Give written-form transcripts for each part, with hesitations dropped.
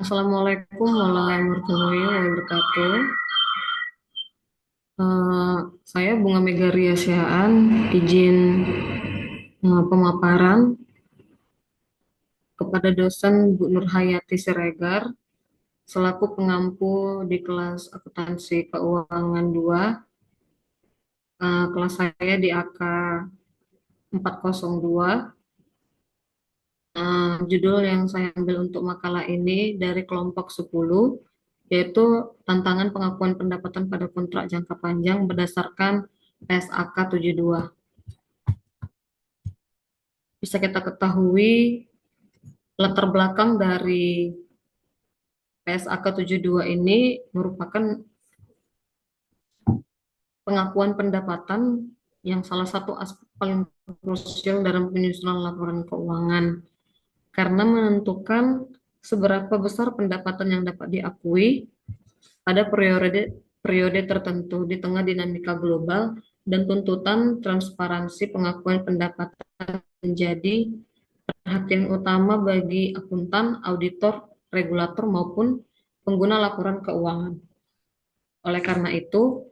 Assalamualaikum warahmatullahi wabarakatuh. Eh, saya Bunga Mega Ria Sihaan, izin pemaparan kepada dosen Bu Nur Hayati Siregar selaku pengampu di kelas akuntansi keuangan 2. Kelas saya di AK 402. Judul yang saya ambil untuk makalah ini dari kelompok 10, yaitu tantangan pengakuan pendapatan pada kontrak jangka panjang berdasarkan PSAK 72. Bisa kita ketahui latar belakang dari PSAK 72 ini merupakan pengakuan pendapatan yang salah satu aspek paling krusial dalam penyusunan laporan keuangan karena menentukan seberapa besar pendapatan yang dapat diakui pada periode tertentu di tengah dinamika global dan tuntutan transparansi pengakuan pendapatan menjadi perhatian utama bagi akuntan, auditor, regulator maupun pengguna laporan keuangan. Oleh karena itu,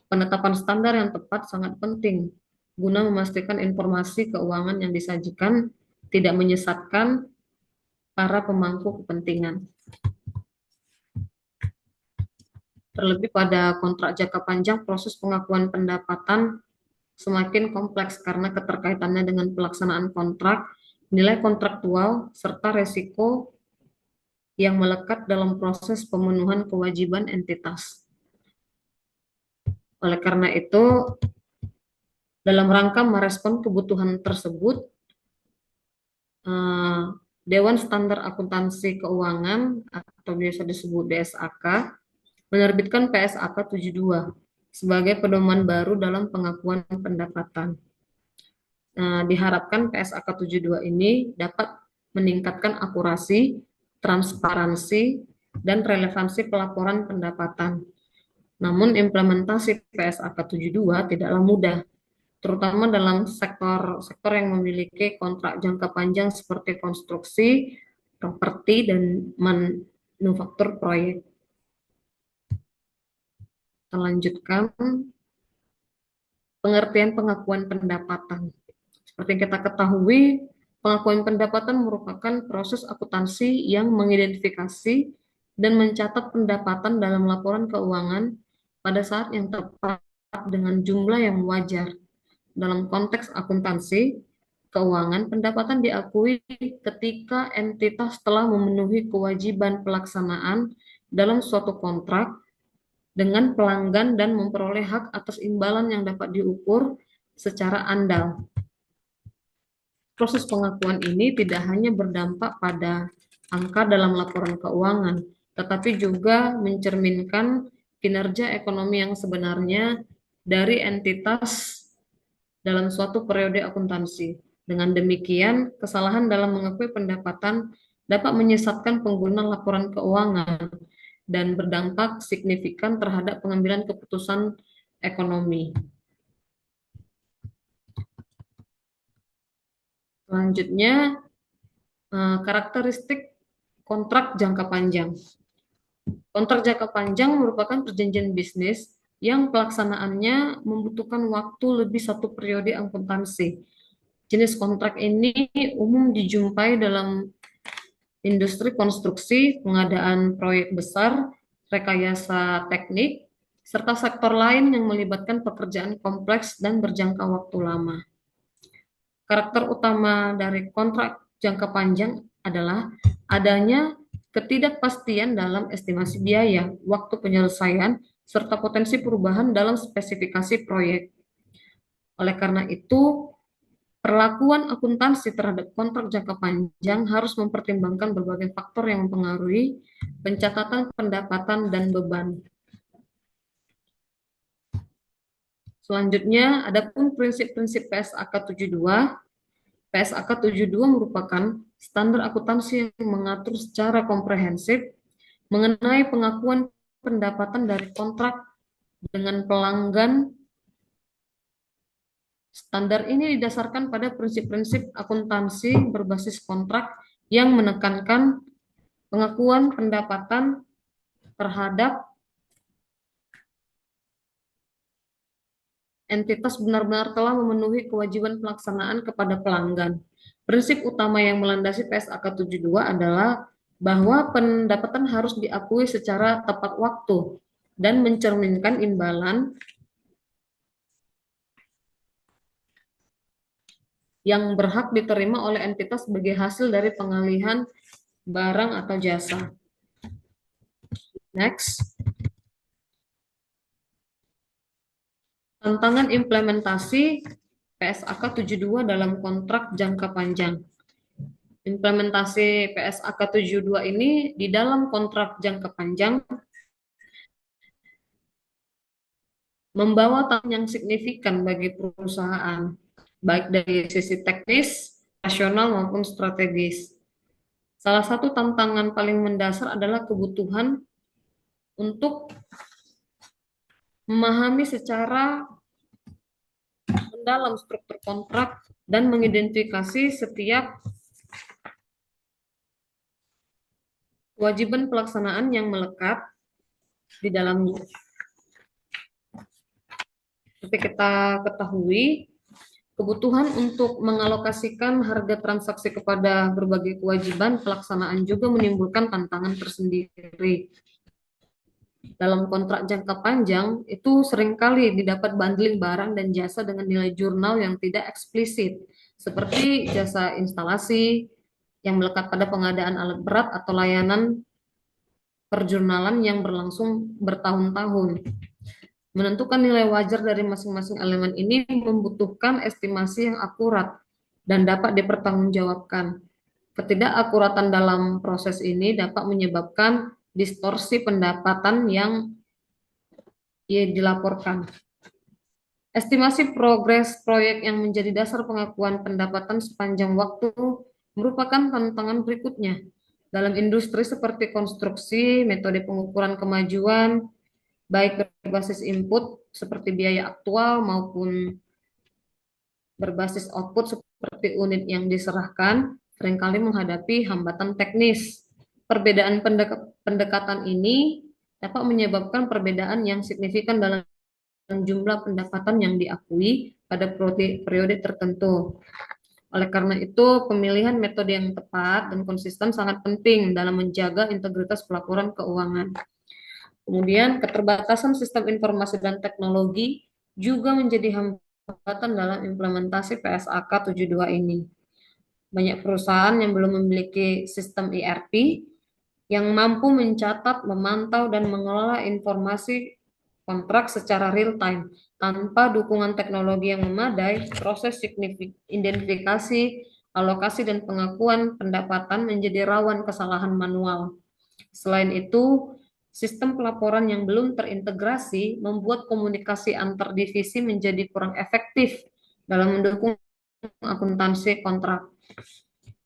penetapan standar yang tepat sangat penting guna memastikan informasi keuangan yang disajikan tidak menyesatkan para pemangku kepentingan. Terlebih pada kontrak jangka panjang, proses pengakuan pendapatan semakin kompleks karena keterkaitannya dengan pelaksanaan kontrak, nilai kontraktual, serta resiko yang melekat dalam proses pemenuhan kewajiban entitas. Oleh karena itu, dalam rangka merespon kebutuhan tersebut, eh, Dewan Standar Akuntansi Keuangan atau biasa disebut DSAK menerbitkan PSAK 72 sebagai pedoman baru dalam pengakuan pendapatan. Diharapkan PSAK 72 ini dapat meningkatkan akurasi, transparansi, dan relevansi pelaporan pendapatan. Namun implementasi PSAK 72 tidaklah mudah, terutama dalam sektor-sektor yang memiliki kontrak jangka panjang seperti konstruksi, properti, dan manufaktur proyek. Kita lanjutkan pengertian pengakuan pendapatan. Seperti yang kita ketahui, pengakuan pendapatan merupakan proses akuntansi yang mengidentifikasi dan mencatat pendapatan dalam laporan keuangan pada saat yang tepat dengan jumlah yang wajar. Dalam konteks akuntansi keuangan, pendapatan diakui ketika entitas telah memenuhi kewajiban pelaksanaan dalam suatu kontrak dengan pelanggan dan memperoleh hak atas imbalan yang dapat diukur secara andal. Proses pengakuan ini tidak hanya berdampak pada angka dalam laporan keuangan, tetapi juga mencerminkan kinerja ekonomi yang sebenarnya dari entitas dalam suatu periode akuntansi. Dengan demikian, kesalahan dalam mengakui pendapatan dapat menyesatkan pengguna laporan keuangan dan berdampak signifikan terhadap pengambilan keputusan ekonomi. Selanjutnya, karakteristik kontrak jangka panjang. Kontrak jangka panjang merupakan perjanjian bisnis yang pelaksanaannya membutuhkan waktu lebih satu periode akuntansi. Jenis kontrak ini umum dijumpai dalam industri konstruksi, pengadaan proyek besar, rekayasa teknik, serta sektor lain yang melibatkan pekerjaan kompleks dan berjangka waktu lama. Karakter utama dari kontrak jangka panjang adalah adanya ketidakpastian dalam estimasi biaya, waktu penyelesaian, serta potensi perubahan dalam spesifikasi proyek. Oleh karena itu, perlakuan akuntansi terhadap kontrak jangka panjang harus mempertimbangkan berbagai faktor yang mempengaruhi pencatatan pendapatan dan beban. Selanjutnya, adapun prinsip-prinsip PSAK 72. PSAK 72 merupakan standar akuntansi yang mengatur secara komprehensif mengenai pengakuan pendapatan dari kontrak dengan pelanggan. Standar ini didasarkan pada prinsip-prinsip akuntansi berbasis kontrak yang menekankan pengakuan pendapatan terhadap entitas benar-benar telah memenuhi kewajiban pelaksanaan kepada pelanggan. Prinsip utama yang melandasi PSAK 72 adalah bahwa pendapatan harus diakui secara tepat waktu dan mencerminkan imbalan yang berhak diterima oleh entitas sebagai hasil dari pengalihan barang atau jasa. Next. Tantangan implementasi PSAK 72 dalam kontrak jangka panjang. Implementasi PSAK 72 ini di dalam kontrak jangka panjang membawa tantangan yang signifikan bagi perusahaan, baik dari sisi teknis, rasional maupun strategis. Salah satu tantangan paling mendasar adalah kebutuhan untuk memahami secara mendalam struktur kontrak dan mengidentifikasi setiap kewajiban pelaksanaan yang melekat di dalamnya. Seperti kita ketahui, kebutuhan untuk mengalokasikan harga transaksi kepada berbagai kewajiban pelaksanaan juga menimbulkan tantangan tersendiri. Dalam kontrak jangka panjang, itu seringkali didapat bundling barang dan jasa dengan nilai jurnal yang tidak eksplisit, seperti jasa instalasi yang melekat pada pengadaan alat berat atau layanan perjurnalan yang berlangsung bertahun-tahun. Menentukan nilai wajar dari masing-masing elemen ini membutuhkan estimasi yang akurat dan dapat dipertanggungjawabkan. Ketidakakuratan dalam proses ini dapat menyebabkan distorsi pendapatan yang dilaporkan. Estimasi progres proyek yang menjadi dasar pengakuan pendapatan sepanjang waktu merupakan tantangan berikutnya. Dalam industri seperti konstruksi, metode pengukuran kemajuan, baik berbasis input seperti biaya aktual maupun berbasis output seperti unit yang diserahkan, seringkali menghadapi hambatan teknis. Perbedaan pendekatan ini dapat menyebabkan perbedaan yang signifikan dalam jumlah pendapatan yang diakui pada periode tertentu. Oleh karena itu, pemilihan metode yang tepat dan konsisten sangat penting dalam menjaga integritas pelaporan keuangan. Kemudian, keterbatasan sistem informasi dan teknologi juga menjadi hambatan dalam implementasi PSAK 72 ini. Banyak perusahaan yang belum memiliki sistem ERP yang mampu mencatat, memantau, dan mengelola informasi kontrak secara real time. Tanpa dukungan teknologi yang memadai, proses identifikasi, alokasi, dan pengakuan pendapatan menjadi rawan kesalahan manual. Selain itu, sistem pelaporan yang belum terintegrasi membuat komunikasi antar divisi menjadi kurang efektif dalam mendukung akuntansi kontrak.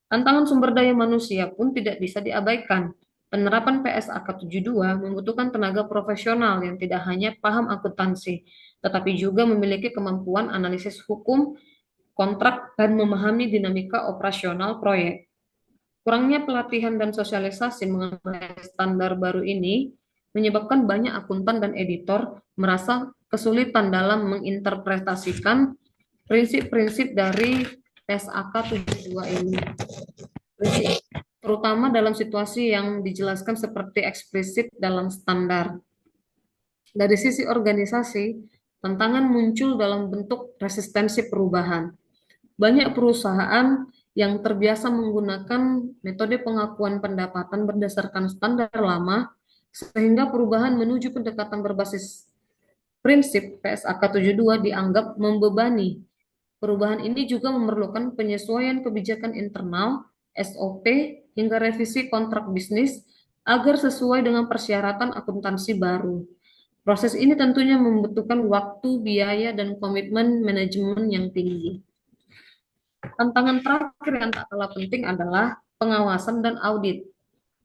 Tantangan sumber daya manusia pun tidak bisa diabaikan. Penerapan PSAK 72 membutuhkan tenaga profesional yang tidak hanya paham akuntansi, tetapi juga memiliki kemampuan analisis hukum, kontrak, dan memahami dinamika operasional proyek. Kurangnya pelatihan dan sosialisasi mengenai standar baru ini menyebabkan banyak akuntan dan editor merasa kesulitan dalam menginterpretasikan prinsip-prinsip dari PSAK 72 ini. Terutama dalam situasi yang dijelaskan seperti eksplisit dalam standar. Dari sisi organisasi, tantangan muncul dalam bentuk resistensi perubahan. Banyak perusahaan yang terbiasa menggunakan metode pengakuan pendapatan berdasarkan standar lama, sehingga perubahan menuju pendekatan berbasis prinsip PSAK 72 dianggap membebani. Perubahan ini juga memerlukan penyesuaian kebijakan internal, SOP, hingga revisi kontrak bisnis agar sesuai dengan persyaratan akuntansi baru. Proses ini tentunya membutuhkan waktu, biaya, dan komitmen manajemen yang tinggi. Tantangan terakhir yang tak kalah penting adalah pengawasan dan audit.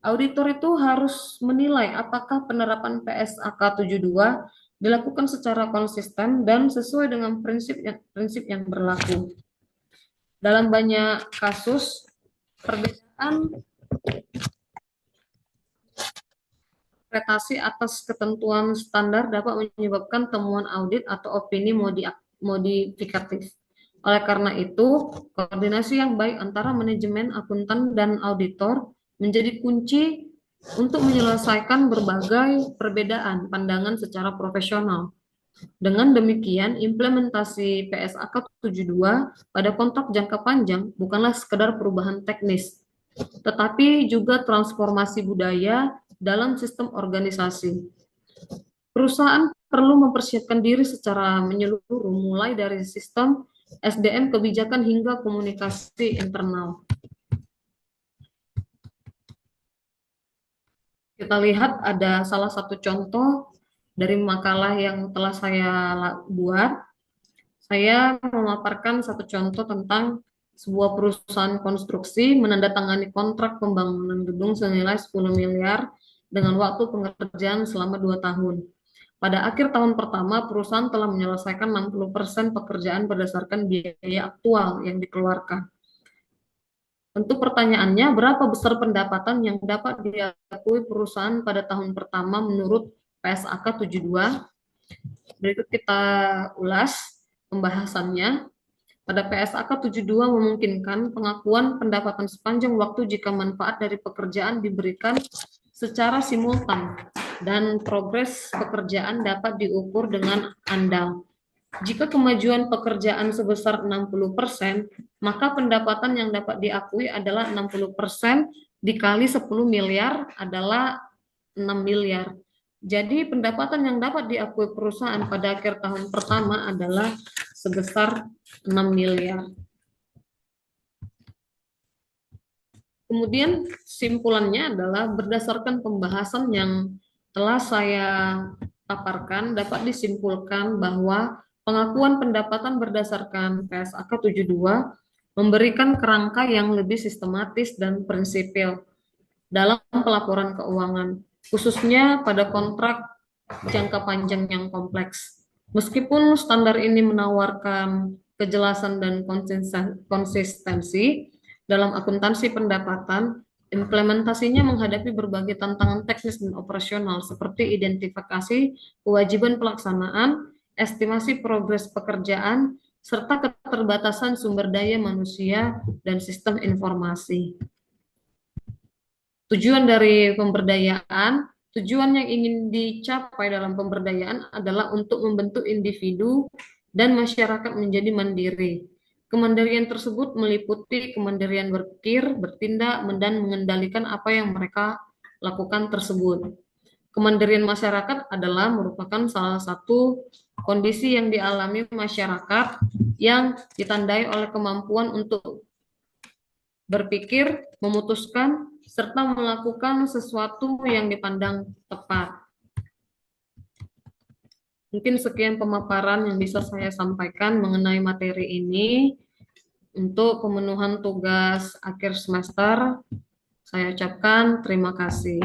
Auditor itu harus menilai apakah penerapan PSAK 72 dilakukan secara konsisten dan sesuai dengan prinsip yang berlaku. Dalam banyak kasus, perbedaan interpretasi atas ketentuan standar dapat menyebabkan temuan audit atau opini modifikatif. Oleh karena itu, koordinasi yang baik antara manajemen, akuntan, dan auditor menjadi kunci untuk menyelesaikan berbagai perbedaan pandangan secara profesional. Dengan demikian, implementasi PSAK 72 pada kontrak jangka panjang bukanlah sekedar perubahan teknis, tetapi juga transformasi budaya dalam sistem organisasi. Perusahaan perlu mempersiapkan diri secara menyeluruh, mulai dari sistem, SDM, kebijakan, hingga komunikasi internal. Kita lihat ada salah satu contoh dari makalah yang telah saya buat. Saya memaparkan satu contoh tentang sebuah perusahaan konstruksi menandatangani kontrak pembangunan gedung senilai 10 miliar dengan waktu pengerjaan selama 2 tahun. Pada akhir tahun pertama, perusahaan telah menyelesaikan 60% pekerjaan berdasarkan biaya aktual yang dikeluarkan. Tentu pertanyaannya, berapa besar pendapatan yang dapat diakui perusahaan pada tahun pertama menurut PSAK 72? Berikut kita ulas pembahasannya. Pada PSAK 72 memungkinkan pengakuan pendapatan sepanjang waktu jika manfaat dari pekerjaan diberikan secara simultan dan progres pekerjaan dapat diukur dengan andal. Jika kemajuan pekerjaan sebesar 60%, maka pendapatan yang dapat diakui adalah 60% dikali 10 miliar adalah 6 miliar. Jadi pendapatan yang dapat diakui perusahaan pada akhir tahun pertama adalah sebesar 6 miliar. Kemudian simpulannya adalah berdasarkan pembahasan yang telah saya paparkan, dapat disimpulkan bahwa pengakuan pendapatan berdasarkan PSAK 72 memberikan kerangka yang lebih sistematis dan prinsipil dalam pelaporan keuangan, khususnya pada kontrak jangka panjang yang kompleks. Meskipun standar ini menawarkan kejelasan dan konsistensi dalam akuntansi pendapatan, implementasinya menghadapi berbagai tantangan teknis dan operasional seperti identifikasi kewajiban pelaksanaan, estimasi progres pekerjaan, serta keterbatasan sumber daya manusia dan sistem informasi. Tujuan dari pemberdayaan, tujuan yang ingin dicapai dalam pemberdayaan adalah untuk membentuk individu dan masyarakat menjadi mandiri. Kemandirian tersebut meliputi kemandirian berpikir, bertindak, dan mengendalikan apa yang mereka lakukan tersebut. Kemandirian masyarakat adalah merupakan salah satu kondisi yang dialami masyarakat yang ditandai oleh kemampuan untuk berpikir, memutuskan, serta melakukan sesuatu yang dipandang tepat. Mungkin sekian pemaparan yang bisa saya sampaikan mengenai materi ini. Untuk pemenuhan tugas akhir semester, saya ucapkan terima kasih.